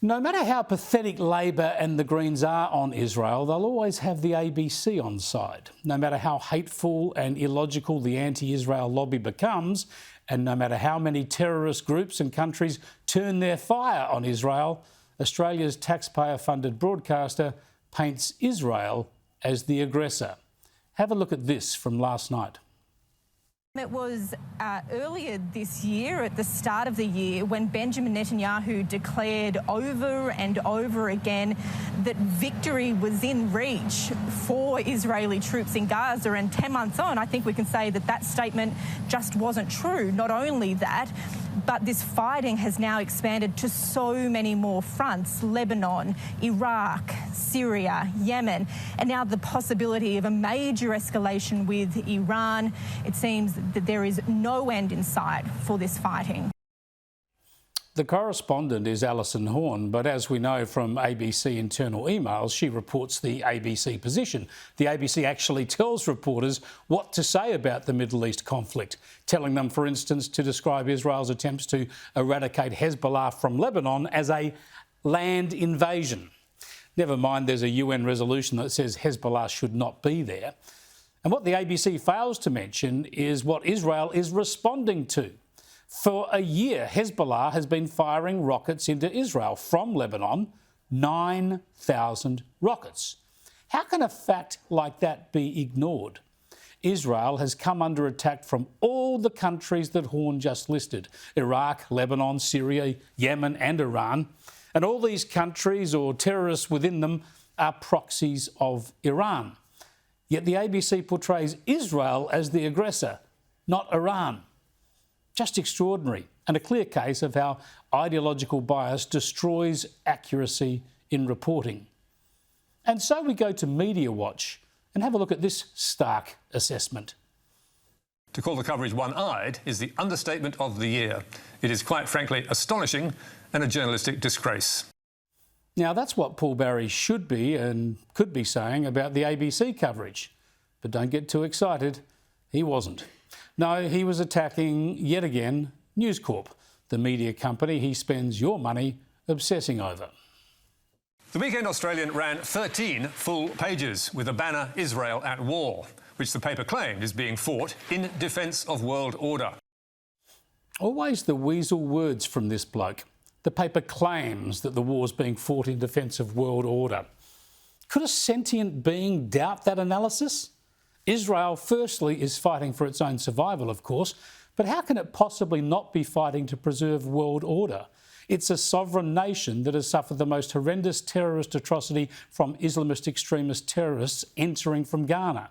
No matter how pathetic Labor and the Greens are on Israel, they'll always have the ABC on side. No matter how hateful and illogical the anti-Israel lobby becomes, and no matter how many terrorist groups and countries turn their fire on Israel, Australia's taxpayer-funded broadcaster paints Israel as the aggressor. Have a look at this from last night. It was earlier this year, at the start of the year, when Benjamin Netanyahu declared over and over again that victory was in reach for Israeli troops in Gaza. And 10 months on, I think we can say that that statement just wasn't true. Not only that, but this fighting has now expanded to so many more fronts: Lebanon, Iraq, Syria, Yemen, and now the possibility of a major escalation with Iran. It seems that there is no end in sight for this fighting. The correspondent is Allyson Horn, but as we know from ABC internal emails, she reports the ABC position. The ABC actually tells reporters what to say about the Middle East conflict, telling them, for instance, to describe Israel's attempts to eradicate Hezbollah from Lebanon as a land invasion. Never mind, there's a UN resolution that says Hezbollah should not be there. And what the ABC fails to mention is what Israel is responding to. For a year, Hezbollah has been firing rockets into Israel from Lebanon, 9,000 rockets. How can a fact like that be ignored? Israel has come under attack from all the countries that Horne just listed: Iraq, Lebanon, Syria, Yemen and Iran. And all these countries, or terrorists within them, are proxies of Iran. Yet the ABC portrays Israel as the aggressor, not Iran. Just extraordinary, and a clear case of how ideological bias destroys accuracy in reporting. And so we go to Media Watch and have a look at this stark assessment. To call the coverage one-eyed is the understatement of the year. It is quite frankly astonishing and a journalistic disgrace. Now, that's what Paul Barry should be and could be saying about the ABC coverage. But don't get too excited. He wasn't. No, he was attacking, yet again, News Corp, the media company he spends your money obsessing over. The Weekend Australian ran 13 full pages with the banner "Israel at War," which the paper claimed is being fought in defence of world order. Always the weasel words from this bloke. The paper claims that the war's being fought in defence of world order. Could a sentient being doubt that analysis? Israel, firstly, is fighting for its own survival, of course, but how can it possibly not be fighting to preserve world order? It's a sovereign nation that has suffered the most horrendous terrorist atrocity from Islamist extremist terrorists entering from Gaza.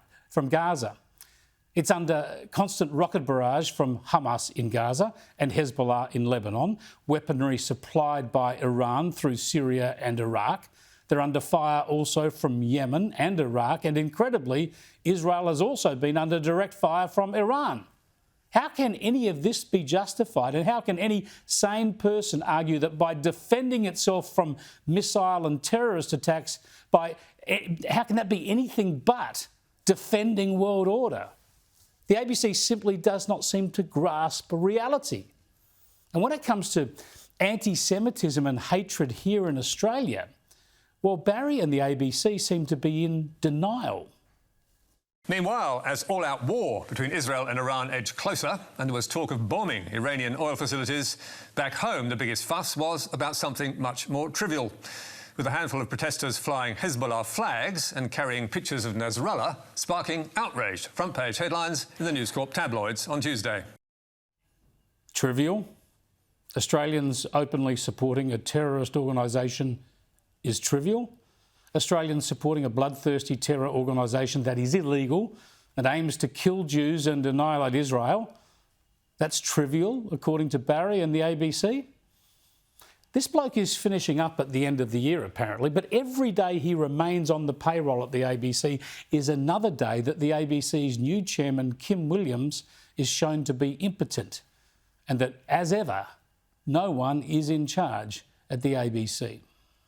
It's under constant rocket barrage from Hamas in Gaza and Hezbollah in Lebanon, weaponry supplied by Iran through Syria and Iraq. They're under fire also from Yemen and Iraq, and incredibly, Israel has also been under direct fire from Iran. How can any of this be justified, and how can any sane person argue that by defending itself from missile and terrorist attacks, how can that be anything but defending world order? The ABC simply does not seem to grasp reality. And when it comes to anti-Semitism and hatred here in Australia, well, Barry and the ABC seem to be in denial. Meanwhile, as all-out war between Israel and Iran edged closer and there was talk of bombing Iranian oil facilities, back home the biggest fuss was about something much more trivial, with a handful of protesters flying Hezbollah flags and carrying pictures of Nasrallah, sparking outraged front-page headlines in the News Corp tabloids on Tuesday. Trivial? Australians openly supporting a terrorist organisation is trivial? Australians supporting a bloodthirsty terror organisation that is illegal and aims to kill Jews and annihilate Israel? That's trivial, according to Barry and the ABC? This bloke is finishing up at the end of the year, apparently, but every day he remains on the payroll at the ABC is another day that the ABC's new chairman, Kim Williams, is shown to be impotent, and that, as ever, no one is in charge at the ABC.